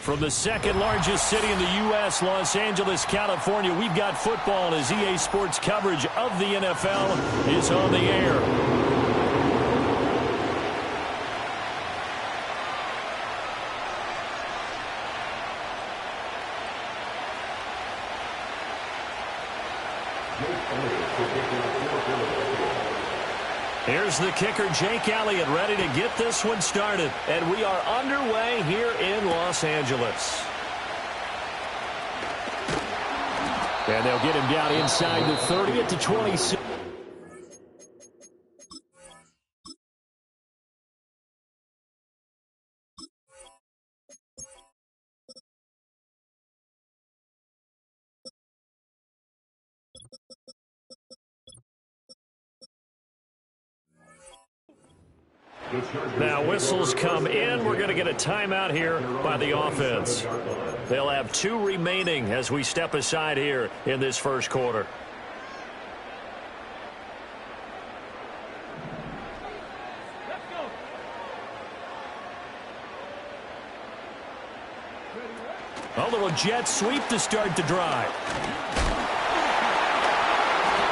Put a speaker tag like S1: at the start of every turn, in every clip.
S1: From the second largest city in the U.S., Los Angeles, California, we've got football as EA Sports coverage of the NFL is on the air. Here's the kicker, Jake Elliott, ready to get this one started. And we are underway here in Los Angeles. And they'll get him down inside the 30 at the 26. Now whistles come in. We're going to get a timeout here by the offense. They'll have 2 remaining as we step aside here in this first quarter. A little jet sweep to start the drive.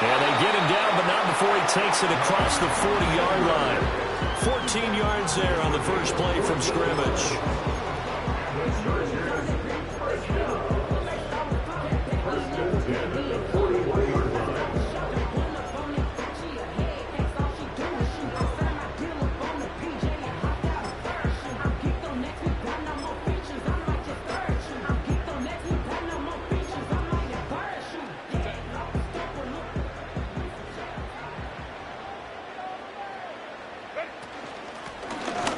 S1: And they get him down, but not before he takes it across the 40-yard line. 14 yards there on the first play from scrimmage.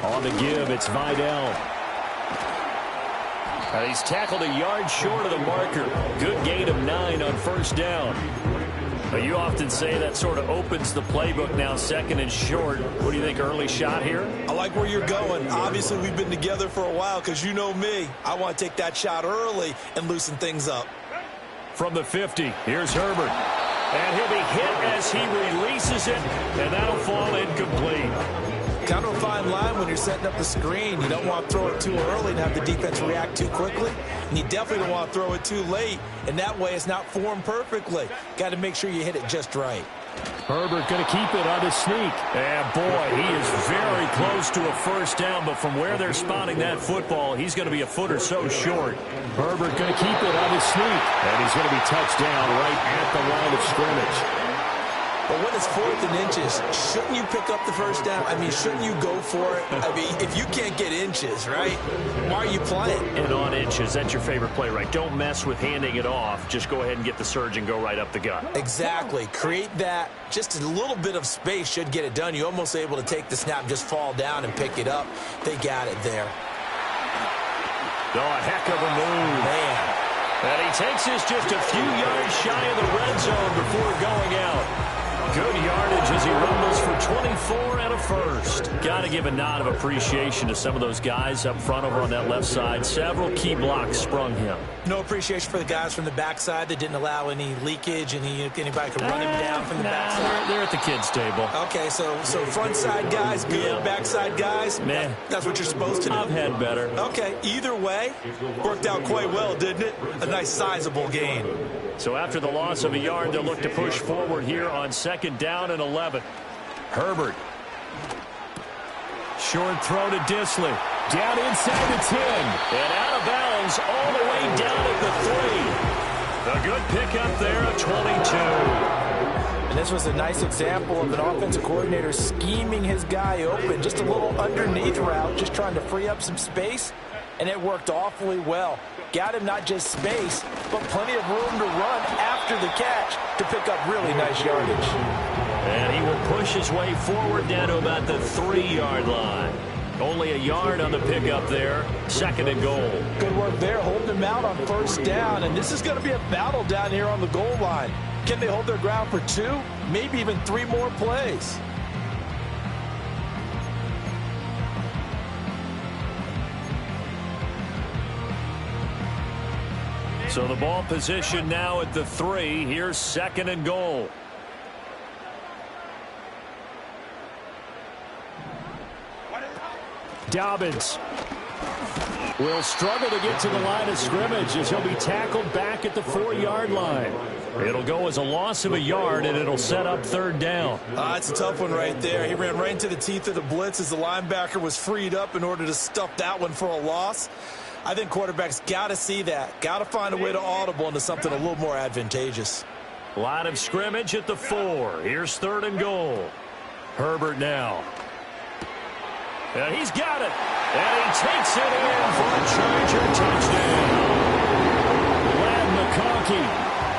S1: On the give, it's Vidal. He's tackled a yard short of the marker. Good gain of 9 on first down. You often say that sort of opens the playbook now, second and short. What do you think, early shot here?
S2: I like where you're going. Obviously, we've been together for a while because you know me. I want to take that shot early and loosen things up.
S1: From the 50, here's Herbert. And he'll be hit as he releases it, and that'll fall incomplete.
S2: Kind of a fine line when you're setting up the screen. You don't want to throw it too early and have the defense react too quickly. And you definitely don't want to throw it too late. And that way it's not formed perfectly. Got to make sure you hit it just right.
S1: Herbert going to keep it on his sneak. And boy, he is very close to a first down. But from where they're spotting that football, he's going to be a foot or so short. Herbert going to keep it on his sneak. And he's going to be touched down right at the line of scrimmage.
S2: But when it's 4th and inches, shouldn't you pick up the first down? I mean, shouldn't you go for it? I mean, if you can't get inches, right, why are you playing?
S1: And on inches, that's your favorite play, right? Don't mess with handing it off. Just go ahead and get the surge and go right up the gut.
S2: Exactly. Create that. Just a little bit of space should get it done. You're almost able to take the snap and just fall down and pick it up. They got it there.
S1: Oh, a heck of a move.
S2: Man.
S1: And he takes this just a few yards shy of the red zone before going out. Good yardage as he rumbles for 24 and a first. Got to give a nod of appreciation to some of those guys up front over on that left side. Several key blocks sprung him.
S2: No appreciation for the guys from the backside that didn't allow any leakage, and anybody could run him down from the backside.
S1: They're at the kids' table.
S2: Okay, so front side guys, good. Yeah. Backside guys, that's what you're supposed to do.
S1: I've had better.
S2: Okay, either way, worked out quite well, didn't it? A nice sizable gain.
S1: So after the loss of a yard, they'll look to push forward here on 2nd down and 11. Herbert. Short throw to Disley. Down inside the 10. And out of bounds all the way down at the 3. A good pickup there at 22.
S2: And this was a nice example of an offensive coordinator scheming his guy open. Just a little underneath route, just trying to free up some space. And it worked awfully well. Got him not just space, but plenty of room to run after the catch to pick up really nice yardage.
S1: And he will push his way forward down to about the 3-yard line. Only a yard on the pickup there. 2nd and goal.
S2: Good work there, holding him out on first down. And this is going to be a battle down here on the goal line. Can they hold their ground for 2, maybe even 3 more plays?
S1: So the ball position now at the 3. Here's 2nd and goal. Dobbins. will struggle to get to the line of scrimmage as he'll be tackled back at the 4-yard line. It'll go as a loss of a yard, and it'll set up third down.
S2: It's a tough one right there. He ran right into the teeth of the blitz as the linebacker was freed up in order to stuff that one for a loss. I think quarterbacks got to see that. Got to find a way to audible into something a little more advantageous.
S1: Line of scrimmage at the 4. Here's third and goal. Herbert now. And he's got it. And he takes it in for a Charger touchdown. Glad McConkey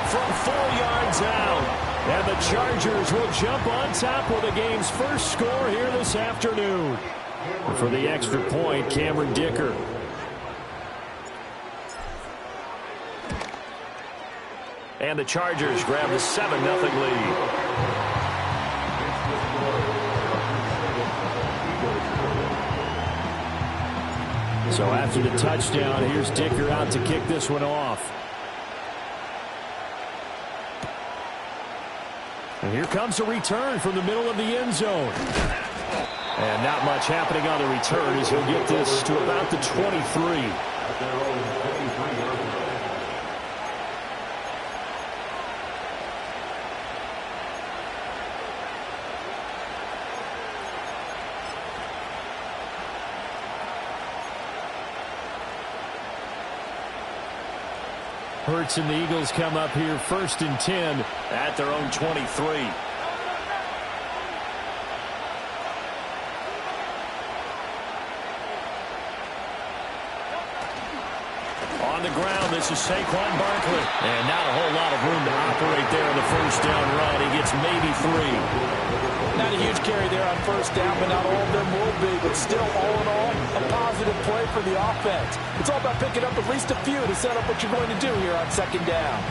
S1: from 4 yards out. And the Chargers will jump on top with the game's first score here this afternoon. For the extra point, Cameron Dicker. And the Chargers grab the 7-0 lead. So after the touchdown, here's Dicker out to kick this one off. And here comes a return from the middle of the end zone. And not much happening on the return as he'll get this to about the 23. Hurts and the Eagles come up here 1st and 10 at their own 23. On the ground, this is Saquon Barkley. And not a whole lot of room to operate there on the first down run. He gets maybe 3.
S2: Not a huge carry there on first down, but not all of them will be. But still, all in all, a positive play for the offense. It's all about picking up at least a few to set up what you're going to do here on second down.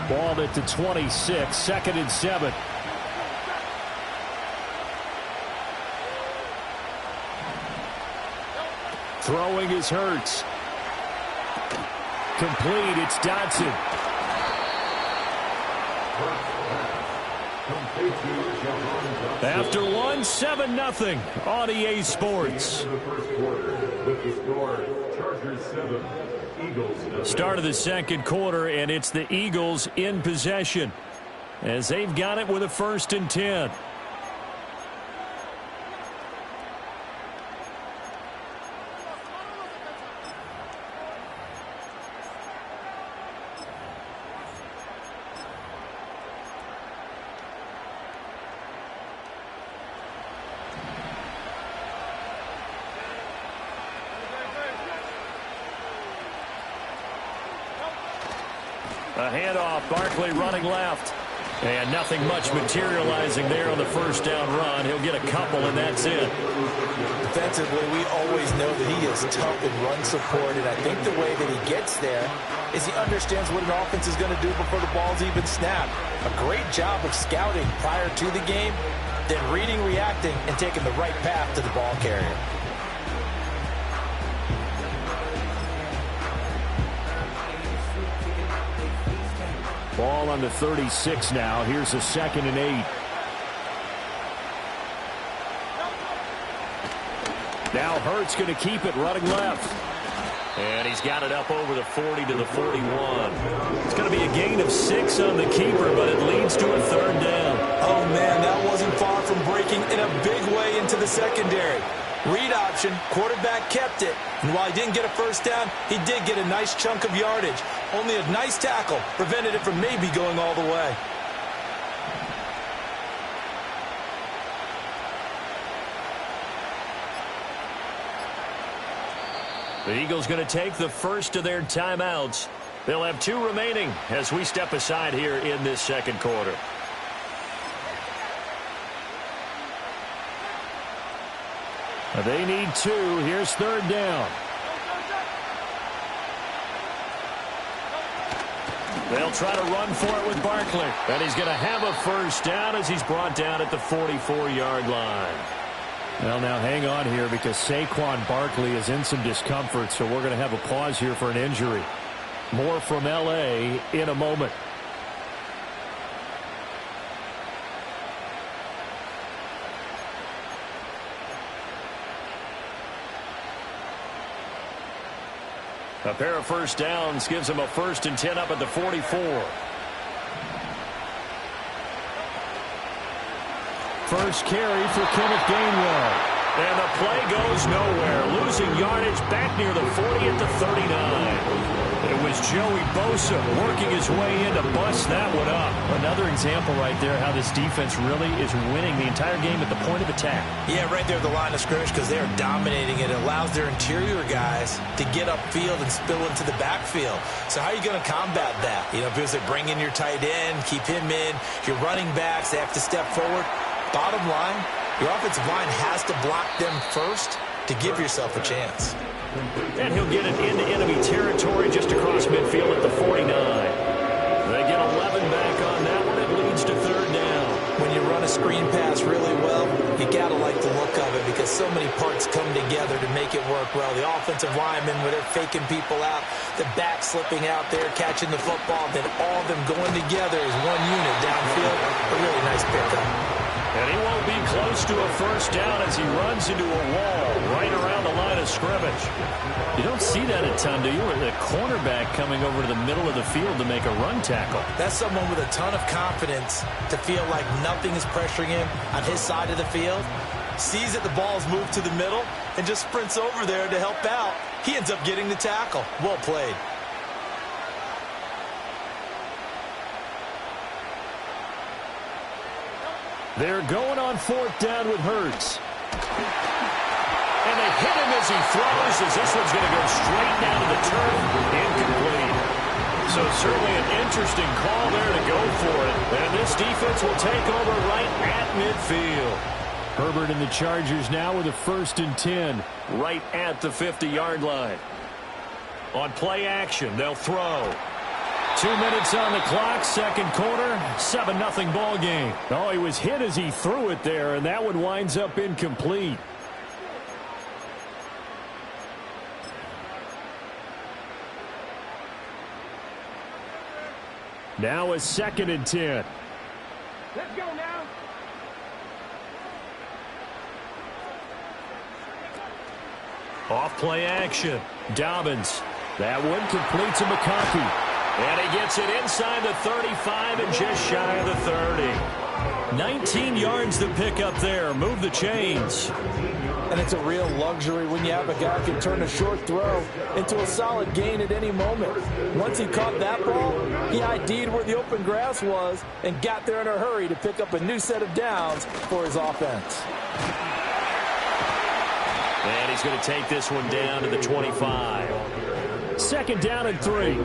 S1: Ball at the 26, 2nd and 7. Throwing is Hurts. Complete, it's Dodson. After one, 7-0 on EA Sports. Start of the second quarter, and it's the Eagles in possession as they've got it with a 1st and 10. A handoff, Barkley running left. And nothing much materializing there on the first down run. He'll get a couple, and that's it.
S2: Defensively, we always know that he is tough in run support, and I think the way that he gets there is he understands what an offense is going to do before the ball's even snapped. A great job of scouting prior to the game, then reading, reacting, and taking the right path to the ball carrier.
S1: Ball on the 36 now. Here's a 2nd and 8. Now Hurts going to keep it running left. And he's got it up over the 40 to the 41. It's going to be a gain of 6 on the keeper, but it leads to a 3rd down.
S2: Oh, man, that wasn't far from breaking in a big way into the secondary. Read option, quarterback kept it. And while he didn't get a first down, he did get a nice chunk of yardage. Only a nice tackle prevented it from maybe going all the way.
S1: The Eagles going to take the first of their timeouts. They'll have 2 remaining as we step aside here in this second quarter. They need 2. Here's 3rd down. They'll try to run for it with Barkley. And he's going to have a first down as he's brought down at the 44-yard line. Well, now hang on here because Saquon Barkley is in some discomfort, so we're going to have a pause here for an injury. More from L.A. in a moment. A pair of first downs gives him a 1st and 10 up at the 44. First carry for Kenneth Gainwell. And the play goes nowhere. Losing yardage back near the 40 at the 39. It was Joey Bosa working his way in to bust that one up. Another example right there how this defense really is winning the entire game at the point of attack.
S2: Yeah, right there at the line of scrimmage because they are dominating it. It allows their interior guys to get upfield and spill into the backfield. So how are you going to combat that? You know, because they bring in your tight end, keep him in. Your running backs, they have to step forward. Bottom line, your offensive line has to block them first to give yourself a chance.
S1: And he'll get it into enemy territory just across midfield at the 49. They get 11 back on that one. It leads to 3rd down.
S2: When you run a screen pass really well, you got to like the look of it because so many parts come together to make it work well. The offensive linemen, where they're faking people out, the back slipping out there, catching the football, then all of them going together as one unit downfield. A really nice pickup.
S1: And he won't be close to a 1st down as he runs into a wall right around the line of scrimmage. You don't see that a ton, do you? The cornerback coming over to the middle of the field to make a run tackle.
S2: That's someone with a ton of confidence to feel like nothing is pressuring him on his side of the field. Sees that the ball's moved to the middle and just sprints over there to help out. He ends up getting the tackle. Well played.
S1: They're going on 4th down with Hurts. And they hit him as he throws, as this one's going to go straight down to the turf. Incomplete. So certainly an interesting call there to go for it. And this defense will take over right at midfield. Herbert and the Chargers now with a 1st and 10 right at the 50-yard line. On play action, they'll throw. 2 minutes on the clock, 2nd quarter, 7-0 ball game. Oh, he was hit as he threw it there, and that one winds up incomplete. Now a 2nd and 10.
S3: Let's go now.
S1: Off play action. Dobbins. That one completes to McConkey. And he gets it inside the 35 and just shy of the 30. 19 yards to pick up there. Move the chains.
S2: And it's a real luxury when you have a guy who can turn a short throw into a solid gain at any moment. Once he caught that ball, he ID'd where the open grass was and got there in a hurry to pick up a new set of downs for his offense.
S1: And he's going to take this one down to the 25. 2nd down and 3.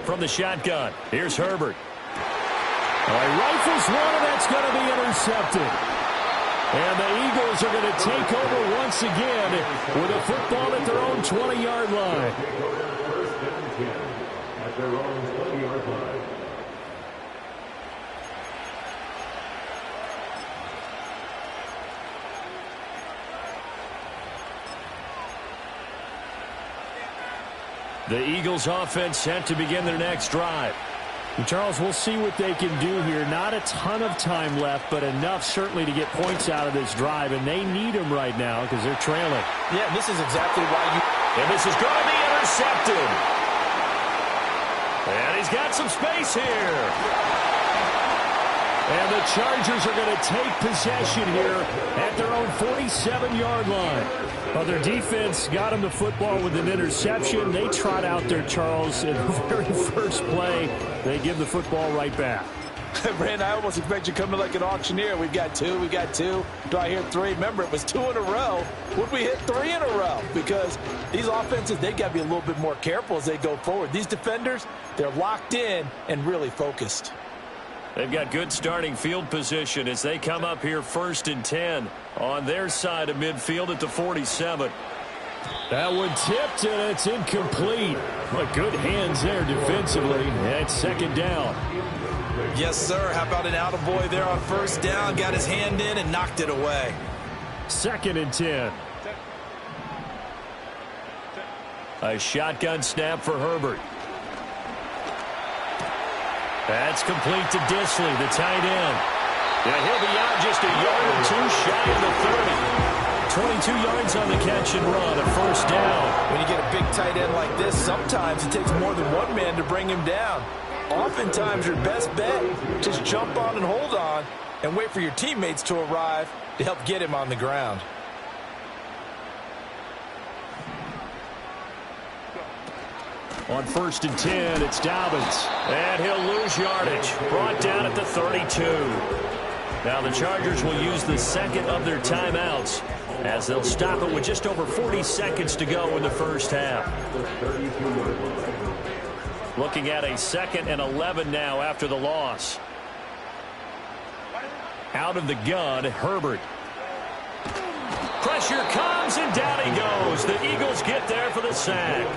S1: From the shotgun, here's Herbert. He rifles one, and that's going to be intercepted. And the Eagles are going to take over once again with a football at their own 20-yard line.
S3: At their own 20-yard line.
S1: The Eagles offense set to begin their next drive. And Charles, we'll see what they can do here. Not a ton of time left, but enough certainly to get points out of this drive, and they need them right now because they're trailing.
S2: Yeah, this is exactly why you...
S1: And this is going to be intercepted. And he's got some space here. And the Chargers are going to take possession here at their own 47-yard line. Well, their defense got them the football with an interception. They trot out there, Charles, in the very first play. They give the football right back.
S2: Brand, I almost expect you coming like an auctioneer. We've got two. Do I hear 3? Remember, it was 2 in a row. Would we hit 3 in a row? Because these offenses, they got to be a little bit more careful as they go forward. These defenders, they're locked in and really focused.
S1: They've got good starting field position as they come up here 1st and 10 on their side of midfield at the 47. That one tipped, and it's incomplete. But good hands there defensively. That's 2nd down.
S2: Yes, sir. How about an attaboy there on 1st down? Got his hand in and knocked it away.
S1: 2nd and 10. A shotgun snap for Herbert. That's complete to Disley, the tight end. Yeah, he'll be out just a yard or two shy of the 30. 22 yards on the catch and run, a first down.
S2: When you get a big tight end like this, sometimes it takes more than one man to bring him down. Oftentimes, your best bet, just jump on and hold on and wait for your teammates to arrive to help get him on the ground.
S1: On 1st and 10, it's Dobbins. And he'll lose yardage. Brought down at the 32. Now the Chargers will use the second of their timeouts as they'll stop it with just over 40 seconds to go in the first half. Looking at a 2nd and 11 now after the loss. Out of the gun, Herbert. Pressure comes and down he goes. The Eagles get there for the sack.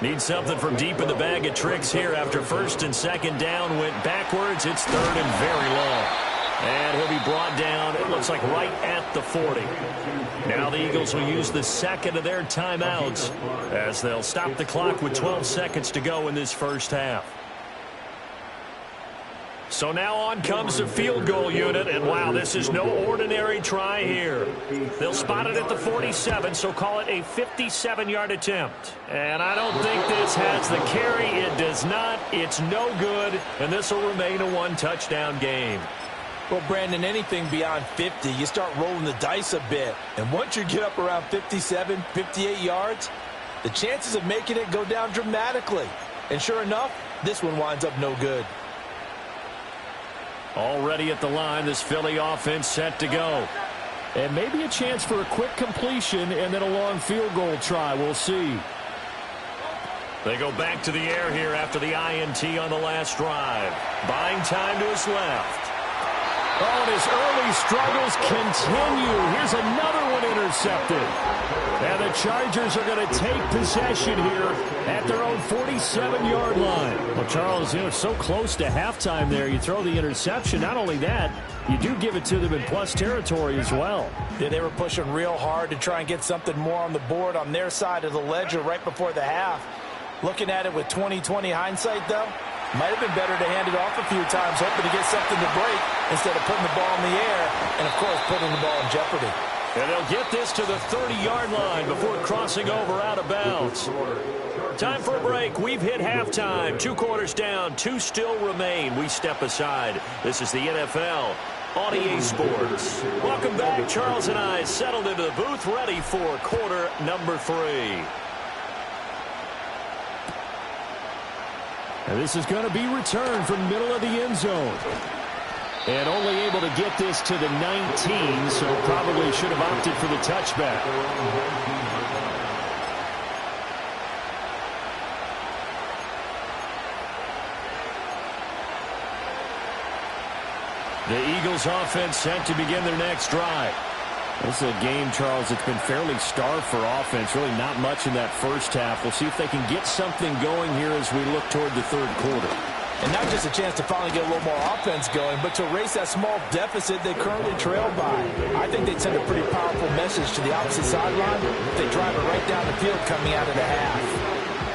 S1: Need something from deep in the bag of tricks here after 1st and 2nd down went backwards. It's 3rd and very long. And he'll be brought down, it looks like right at the 40. Now the Eagles will use the second of their timeouts as they'll stop the clock with 12 seconds to go in this first half. So now on comes the field goal unit, and wow, this is no ordinary try here. They'll spot it at the 47, so call it a 57-yard attempt. And I don't think this has the carry. It does not. It's no good, and this will remain a one-touchdown game.
S2: Well, Brandon, anything beyond 50, you start rolling the dice a bit. And once you get up around 57, 58 yards, the chances of making it go down dramatically. And sure enough, this one winds up no good.
S1: Already at the line, this Philly offense set to go. And maybe a chance for a quick completion and then a long field goal try. We'll see. They go back to the air here after the INT on the last drive. Buying time to his left. Oh, and his early struggles continue. Here's another one intercepted. And the Chargers are going to take possession here at their own 47-yard line. Well, Charles, so close to halftime there. You throw the interception. Not only that, you do give it to them in plus territory as well.
S2: Yeah, they were pushing real hard to try and get something more on the board on their side of the ledger right before the half. Looking at it with 20/20 hindsight, though, might have been better to hand it off a few times, hoping to get something to break instead of putting the ball in the air and, of course, putting the ball in jeopardy.
S1: And they'll get this to the 30-yard line before crossing over out of bounds. Time for a break. We've hit halftime. 2 quarters down. 2 still remain. We step aside. This is the NFL on EA Sports. Welcome back. Charles and I settled into the booth, ready for quarter number 3. And this is going to be returned from middle of the end zone. And only able to get this to the 19, so probably should have opted for the touchback. The Eagles offense set to begin their next drive. This is a game, Charles, it's been fairly starved for offense. Really not much in that first half. We'll see if they can get something going here as we look toward the third quarter.
S2: And not just a chance to finally get a little more offense going, but to erase that small deficit they currently trail by. I think they'd send a pretty powerful message to the opposite sideline if they drive it right down the field coming out of the half.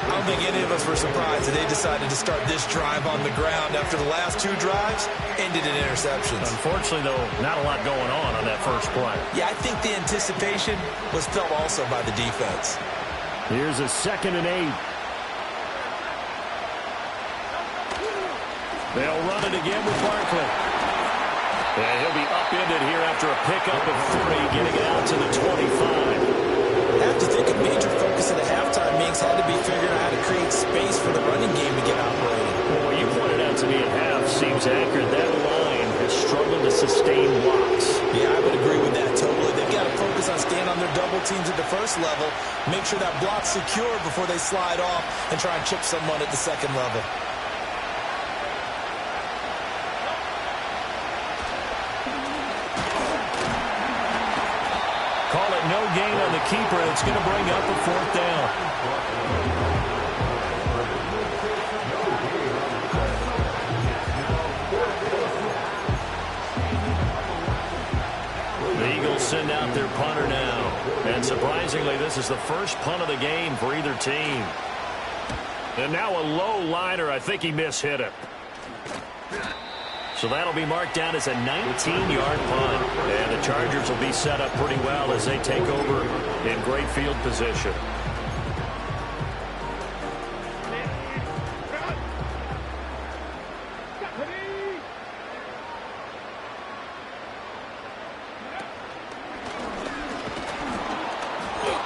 S4: I don't think any of us were surprised that they decided to start this drive on the ground after the last 2 drives ended in interceptions.
S1: Unfortunately, though, not a lot going on that first play.
S4: Yeah, I think the anticipation was felt also by the defense.
S1: Here's a 2nd and 8. They'll run it again with Barkley. And he'll be upended here after a pickup of 3, getting it out to the 25.
S2: I have to think a major focus of the halftime meetings had to be figuring out how to create space for the running game to get operating.
S1: Well, what you pointed out to me at half seems accurate. That line has struggled to sustain blocks.
S2: Yeah, I would agree with that totally. They've got to focus on staying on their double teams at the first level, make sure that block's secure before they slide off and try and chip someone at the second level.
S1: Call it no gain on the keeper. It's going to bring up a 4th down. The Eagles send out their punter now. And surprisingly, this is the first punt of the game for either team. And now a low liner. I think he mishit it. So that'll be marked down as a 19-yard punt. And the Chargers will be set up pretty well as they take over in great field position.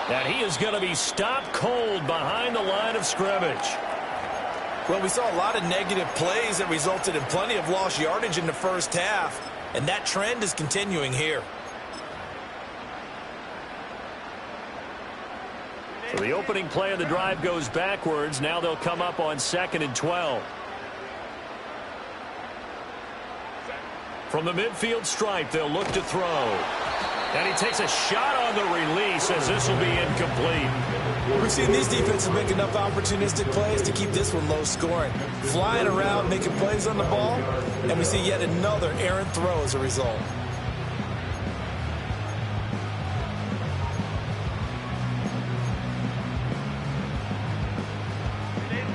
S1: And he is going to be stopped cold behind the line of scrimmage.
S2: Well, we saw a lot of negative plays that resulted in plenty of lost yardage in the first half, and that trend is continuing here.
S1: So the opening play of the drive goes backwards. Now they'll come up on 2nd and 12. From the midfield stripe, they'll look to throw. And he takes a shot on the release as this will be incomplete.
S2: We've seen these defenses make enough opportunistic plays to keep this one low scoring. Flying around, making plays on the ball, and we see yet another errant throw as a result.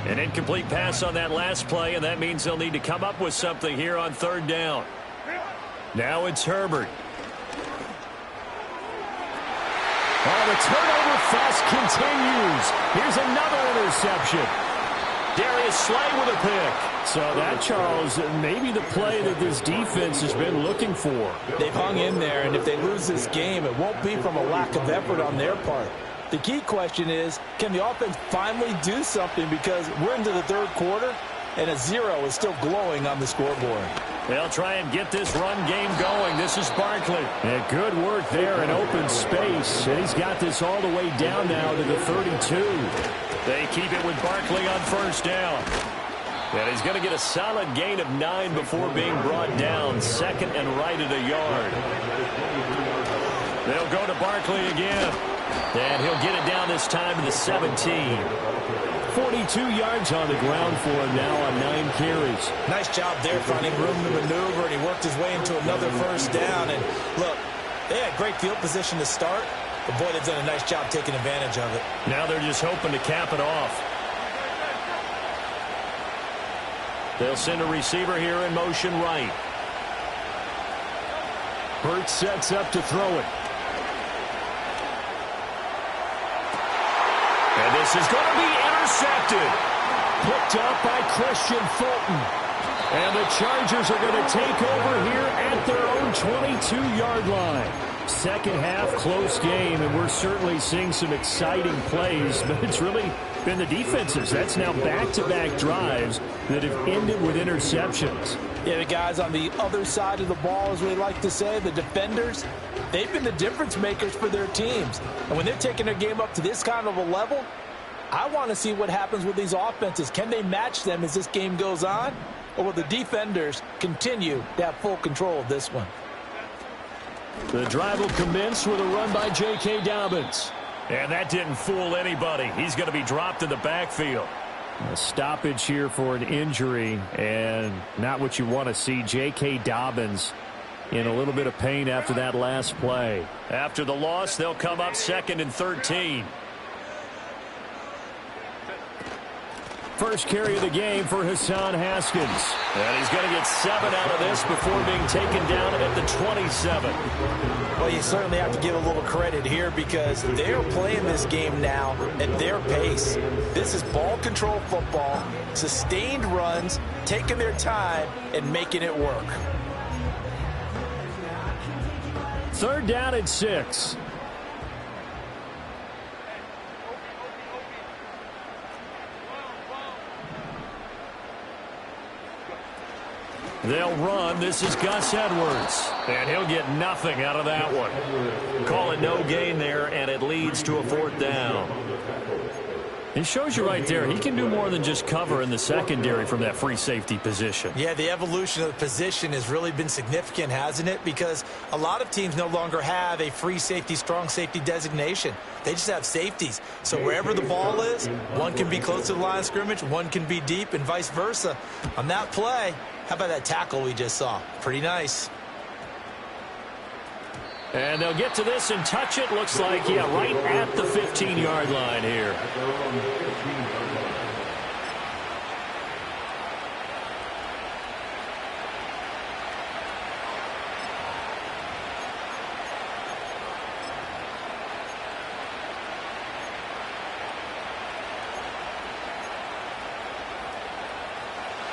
S1: An incomplete pass on that last play, and that means they'll need to come up with something here on 3rd down. Now it's Herbert.
S5: Oh, the turnover fest continues. Here's another interception.
S1: Darius Slay with a pick.
S5: So that, Charles, maybe the play that this defense has been looking for.
S2: They've hung in there, and if they lose this game, it won't be from a lack of effort on their part. The key question is, can the offense finally do something? Because we're into the 3rd quarter, and a 0 is still glowing on the scoreboard.
S1: They'll try and get this run game going. This is Barkley.
S5: And good work there in open space. And he's got this all the way down now to the 32.
S1: They keep it with Barkley on 1st down. And he's going to get a solid gain of 9 before being brought down. 2nd and right at a yard. They'll go to Barkley again. And he'll get it down this time to the 17.
S5: 42 yards on the ground for him now on 9 carries.
S2: Nice job there finding room to maneuver, and he worked his way into another 1st down. And look, they had great field position to start, but boy, they've done a nice job taking advantage of it.
S1: Now they're just hoping to cap it off. They'll send a receiver here in motion right.
S5: Burt sets up to throw it.
S1: And this is going to be intercepted.
S5: Picked up by Christian Fulton. And the Chargers are going to take over here at their own 22-yard line. 2nd half, close game, and we're certainly seeing some exciting plays, but it's really been the defenses. That's now back-to-back drives that have ended with interceptions.
S2: Yeah, the guys on the other side of the ball, as we like to say, the defenders, they've been the difference makers for their teams. And when they're taking their game up to this kind of a level, I want to see what happens with these offenses. Can they match them as this game goes on? Or will the defenders continue to have full control of this one?
S5: The drive will commence with a run by J.K. Dobbins.
S1: And that didn't fool anybody. He's going to be dropped in the backfield.
S5: A stoppage here for an injury, and not what you want to see. J.K. Dobbins in a little bit of pain after that last play.
S1: After the loss, they'll come up 2nd and 13.
S5: First carry of the game for Hassan Haskins.
S1: And he's going to get 7 out of this before being taken down at the 27.
S2: Well, you certainly have to give a little credit here because they're playing this game now at their pace. This is ball control football, sustained runs, taking their time, and making it work.
S5: 3rd down and 6.
S1: They'll run. This is Gus Edwards. And he'll get nothing out of that one. Call it no gain there, and it leads to a 4th down.
S5: It shows you right there, he can do more than just cover in the secondary from that free safety position.
S2: Yeah, the evolution of the position has really been significant, hasn't it? Because a lot of teams no longer have a free safety, strong safety designation. They just have safeties. So wherever the ball is, one can be close to the line of scrimmage, one can be deep, and vice versa. On that play, how about that tackle we just saw? Pretty nice.
S1: And they'll get to this and touch it. Looks like, yeah, right at the 15-yard line here.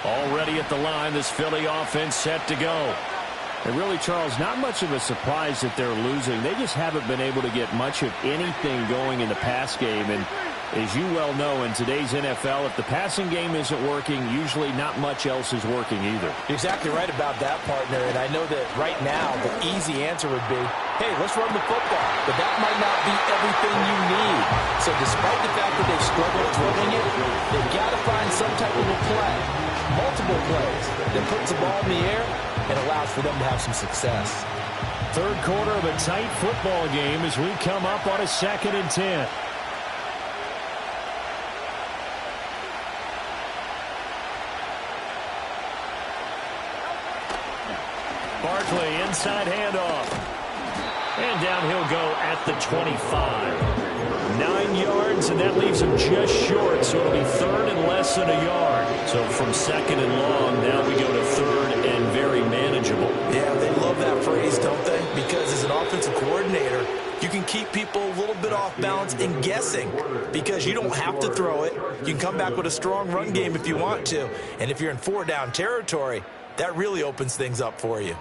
S1: Already at the line, this Philly offense set to go.
S5: And really, Charles, not much of a surprise that they're losing. They just haven't been able to get much of anything going in the pass game. And as you well know, in today's NFL, if the passing game isn't working, usually not much else is working either.
S2: You're exactly right about that, partner. And I know that right now the easy answer would be, hey, let's run the football. But that might not be everything you need. So despite the fact that they've struggled throwing it, they've got to find some type of a play, multiple plays, that puts the ball in the air and allows for them to have some success.
S5: Third quarter of a tight football game as we come up on a 2nd and 10.
S1: Barkley, inside handoff. And down he'll go at the 25. 9 yards, and that leaves him just short, so it'll be third and less than a yard. So from 2nd and long, now we go to 3rd and very manageable.
S4: Yeah, they love that phrase, don't they? Because as an offensive coordinator, you can keep people a little bit off balance and guessing because you don't have to throw it. You can come back with a strong run game if you want to. And if you're in 4-down territory, that really opens things up for you.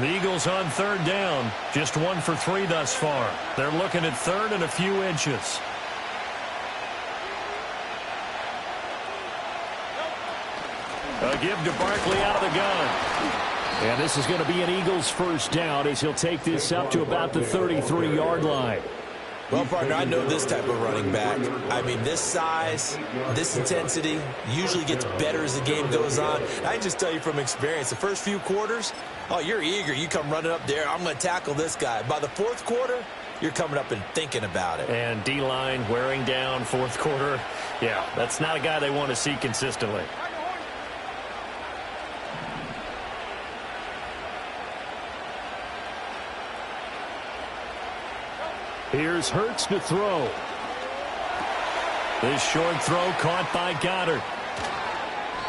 S1: The Eagles on 3rd down. Just 1 for 3 thus far. They're looking at 3rd and a few inches. A give to Barkley out of the gun.
S5: And this is going to be an Eagles first down as he'll take this up to about the 33-yard line.
S4: Well, partner, I know this type of running back. I mean, this size, this intensity usually gets better as the game goes on. I can just tell you from experience, the first few quarters, oh, you're eager. You come running up there. I'm going to tackle this guy. By the 4th quarter, you're coming up and thinking about it.
S1: And D-line wearing down 4th quarter. Yeah, that's not a guy they want to see consistently.
S5: Here's Hurts to throw.
S1: This short throw caught by Goddard.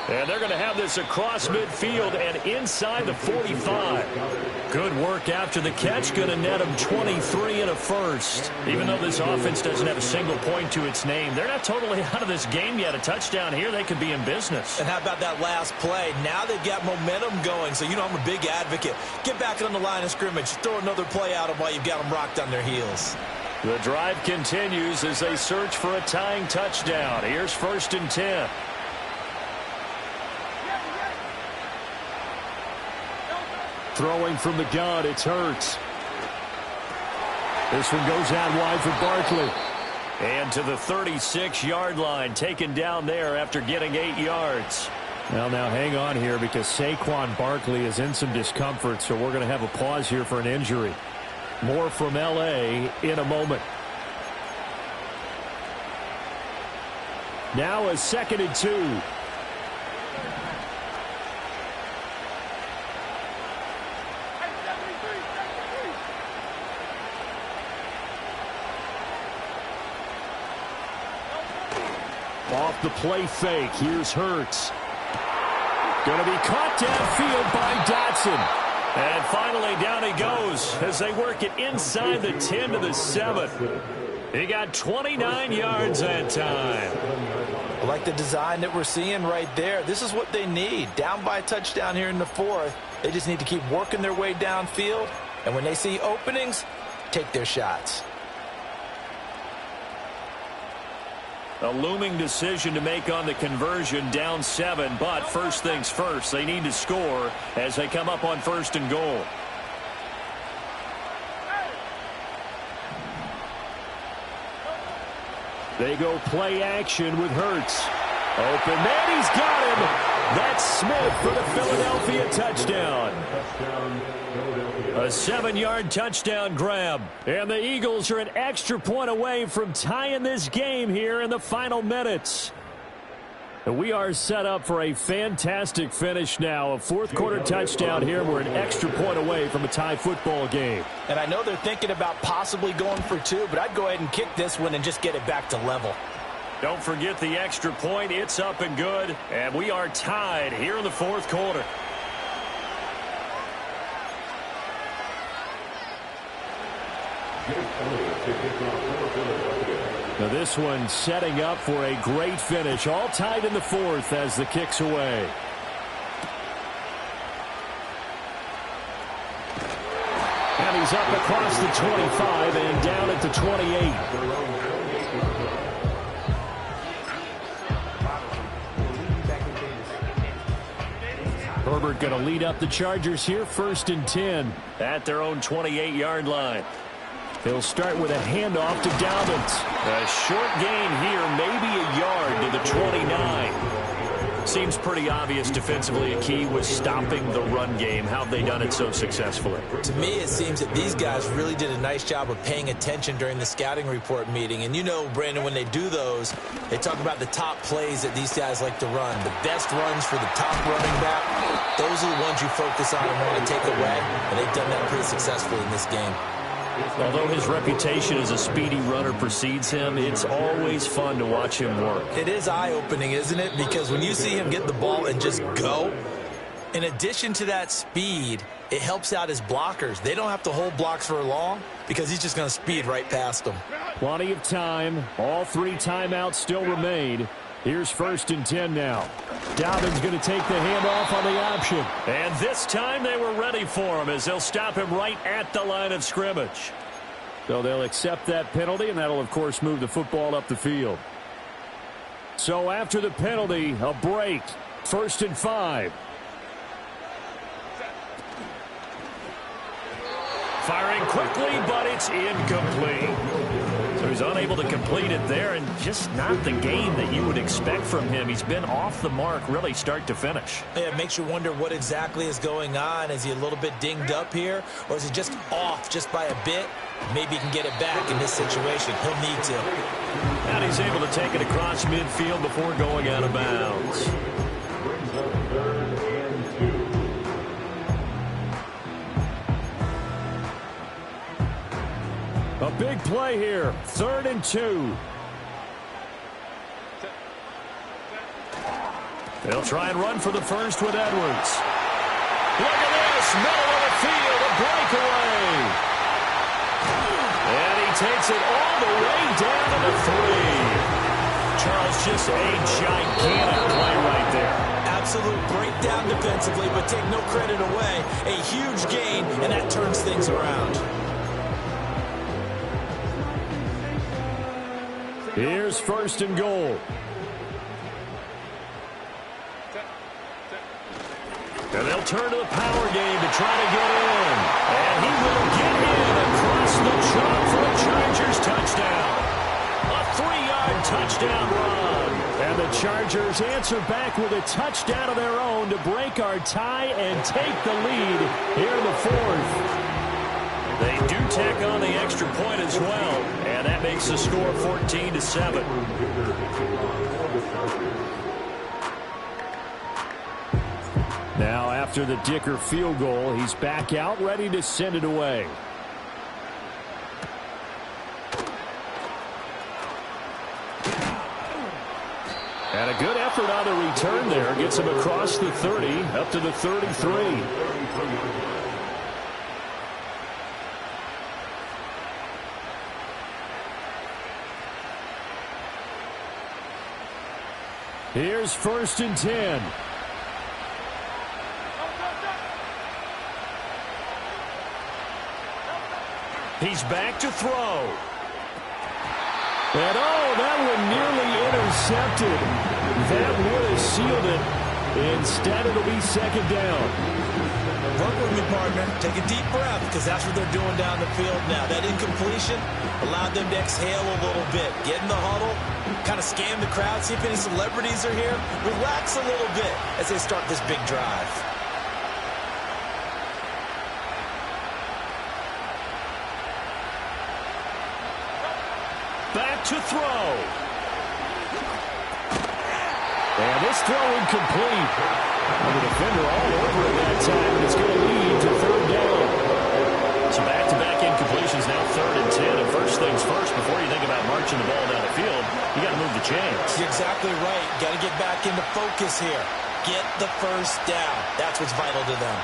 S1: And they're going to have this across midfield and inside the 45. Good work after the catch. Going to net them 23 and a first. Even though this offense doesn't have a single point to its name, they're not totally out of this game yet. A touchdown here, they could be in business.
S4: And how about that last play? Now they've got momentum going. So, you know, I'm a big advocate. Get back on the line of scrimmage. Throw another play out of while you've got them rocked on their heels.
S1: The drive continues as they search for a tying touchdown. Here's 1st and 10.
S5: Throwing from the gun, it's Hurts. This one goes out wide for Barkley.
S1: And to the 36-yard line, taken down there after getting 8 yards.
S5: Well, now hang on here because Saquon Barkley is in some discomfort, so we're going to have a pause here for an injury. More from L.A. in a moment. Now a 2nd and 2. Off the play fake. Here's Hurts. Going to be caught downfield by Dotson.
S1: And finally, down he goes as they work it inside the 10 to the 7. He got 29 yards that time.
S2: I like the design that we're seeing right there. This is what they need. Down by a touchdown here in the 4th. They just need to keep working their way downfield. And when they see openings, take their shots.
S1: A looming decision to make on the conversion, down 7. But first things first, they need to score as they come up on 1st and goal.
S5: They go play action with Hurts. Open man, he's got him. That's Smith for the Philadelphia touchdown. A 7-yard touchdown grab. And the Eagles are an extra point away from tying this game here in the final minutes. And we are set up for a fantastic finish now. A fourth-quarter touchdown here. We're an extra point away from a tie football game.
S2: And I know they're thinking about possibly going for 2, but I'd go ahead and kick this one and just get it back to level.
S1: Don't forget the extra point. It's up and good. And we are tied here in the fourth quarter.
S5: Now this one setting up for a great finish. All tied in the fourth as the kick's away. And he's up across the 25 and down at the 28. Herbert going to lead up the Chargers here, 1st and 10.
S1: At their own 28-yard line.
S5: They'll start with a handoff to Dobbins.
S1: A short gain here, maybe a yard to the 29. Seems pretty obvious defensively a key was stopping the run game. How have they done it so successfully?
S4: To me, it seems that these guys really did a nice job of paying attention during the scouting report meeting. And you know, Brandon, when they do those, they talk about the top plays that these guys like to run. The best runs for the top running back, those are the ones you focus on and want to take away. And they've done that pretty successfully in this game.
S1: Although his reputation as a speedy runner precedes him, it's always fun to watch him work.
S4: It is eye-opening, isn't it? Because when you see him get the ball and just go, in addition to that speed, it helps out his blockers. They don't have to hold blocks for long because he's just going to speed right past them.
S5: Plenty of time. All 3 timeouts still remain. Here's 1st and 10 now. Dobbins going to take the handoff on the option.
S1: And this time they were ready for him as they'll stop him right at the line of scrimmage.
S5: So they'll accept that penalty, and that'll, of course, move the football up the field. So after the penalty, a break. 1st and 5.
S1: Firing quickly, but it's incomplete. So he's unable to complete it there, and just not the game that you would expect from him. He's been off the mark really start to finish.
S4: Yeah, it makes you wonder what exactly is going on. Is he a little bit dinged up here, or is he just off just by a bit? Maybe he can get it back in this situation. He'll need to.
S1: And he's able to take it across midfield before going out of bounds.
S5: A big play here. 3rd and 2.
S1: They'll try and run for the first with Edwards. Look at this. Middle of the field. A breakaway. And he takes it all the way down to the 3. Charles, just a gigantic play right there.
S4: Absolute breakdown defensively, but take no credit away. A huge gain, and that turns things around.
S5: Here's 1st and goal.
S1: And they'll turn to the power game to try to get in. And he will get in across the chalk for a Chargers touchdown. A 3-yard touchdown run.
S5: And the Chargers answer back with a touchdown of their own to break our tie and take the lead here in the 4th.
S1: They do tack on the extra point as well, and that makes the score 14-7.
S5: Now, after the Dicker field goal, he's back out, ready to send it away. And a good effort on the return there. Gets him across the 30, up to the 33. Here's 1st and 10.
S1: He's back to throw.
S5: And oh, that one nearly intercepted. That would have sealed it. Instead, it'll be second down.
S4: Work with me, partner. Take a deep breath, because that's what they're doing down the field now. That incompletion allowed them to exhale a little bit. Get in the huddle, kind of scan the crowd, see if any celebrities are here. Relax a little bit as they start this big drive.
S1: Back to throw.
S5: And this throw incomplete. And the defender all over it that time, and it's going to lead to third down.
S1: So back-to-back incompletions, now 3rd and 10. And first things first, before you think about marching the ball down the field, you got to move the chains.
S4: You're exactly right. Got to get back into focus here. Get the first down. That's what's vital to them.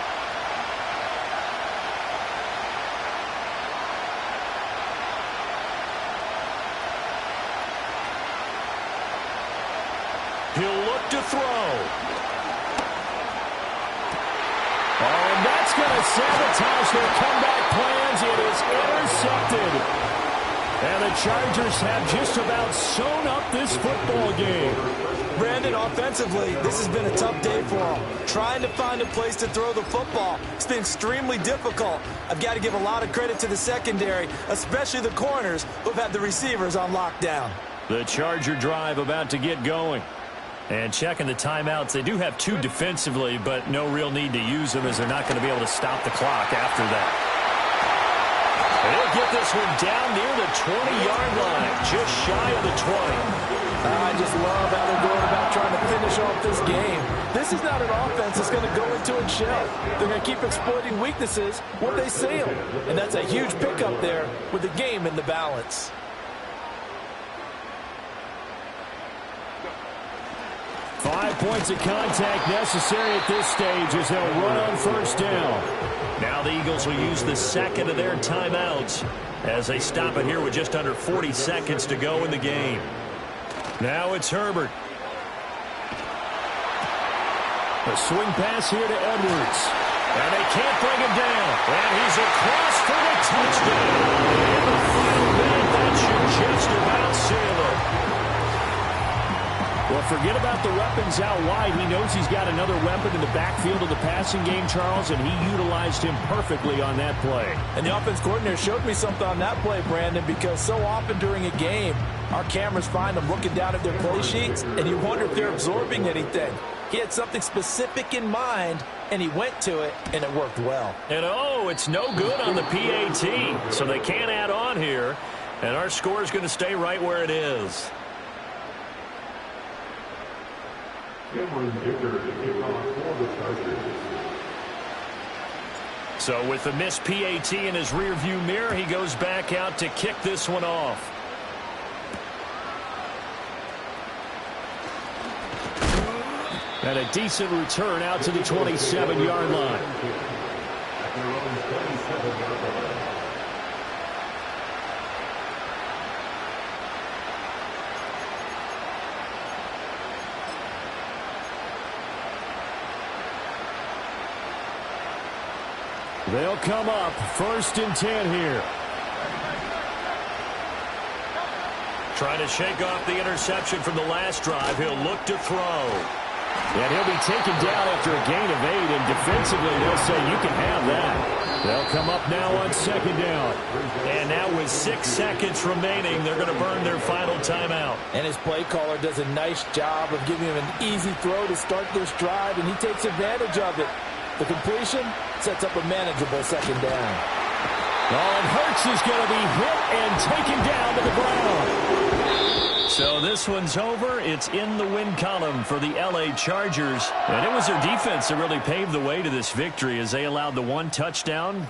S1: He'll look to throw.
S5: Oh, and that's going to sabotage their comeback plans. It is intercepted. And the Chargers have just about sewn up this football game.
S4: Brandon, offensively, this has been a tough day for them. Trying to find a place to throw the football. It's been extremely difficult. I've got to give a lot of credit to the secondary, especially the corners who've had the receivers on lockdown.
S1: The Charger drive about to get going. And checking the timeouts, they do have 2 defensively, but no real need to use them as they're not going to be able to stop the clock after that. They'll get this one down near the 20-yard line, just shy of the 20.
S2: I just love how they're going about trying to finish off this game. This is not an offense that's going to go into its shell. They're going to keep exploiting weaknesses when they see them. And that's a huge pickup there with the game in the balance.
S5: Five points of contact necessary at this stage as they'll run on first down.
S1: Now the Eagles will use the second of their timeouts as they stop it here with just under 40 seconds to go in the game. Now it's Herbert.
S5: A swing pass here to Edwards.
S1: And they can't bring him down. And he's across for the touchdown. In the final minute, that should just about seal it.
S5: Well, forget about the weapons out wide. He knows he's got another weapon in the backfield of the passing game, Charles, and he utilized him perfectly on that play.
S2: And the offense coordinator showed me something on that play, Brandon, because so often during a game, our cameras find them looking down at their play sheets, and you wonder if they're absorbing anything. He had something specific in mind, and he went to it, and it worked well.
S1: And, oh, it's no good on the PAT, so they can't add on here, and our score is going to stay right where it is. So with the missed PAT in his rearview mirror, he goes back out to kick this one off.
S5: And a decent return out to the 27-yard line. They'll come up 1st and 10 here.
S1: Trying to shake off the interception from the last drive. He'll look to throw.
S5: And he'll be taken down after a gain of 8, and defensively they'll say you can have that. They'll come up now on 2nd down.
S1: And now with 6 seconds remaining, they're going to burn their final timeout.
S2: And his play caller does a nice job of giving him an easy throw to start this drive, and he takes advantage of it. The completion sets up a manageable 2nd down.
S5: Oh, and Hurts is going to be hit and taken down to the ground.
S1: So this one's over. It's in the win column for the L.A. Chargers. And it was their defense that really paved the way to this victory as they allowed the 1 touchdown.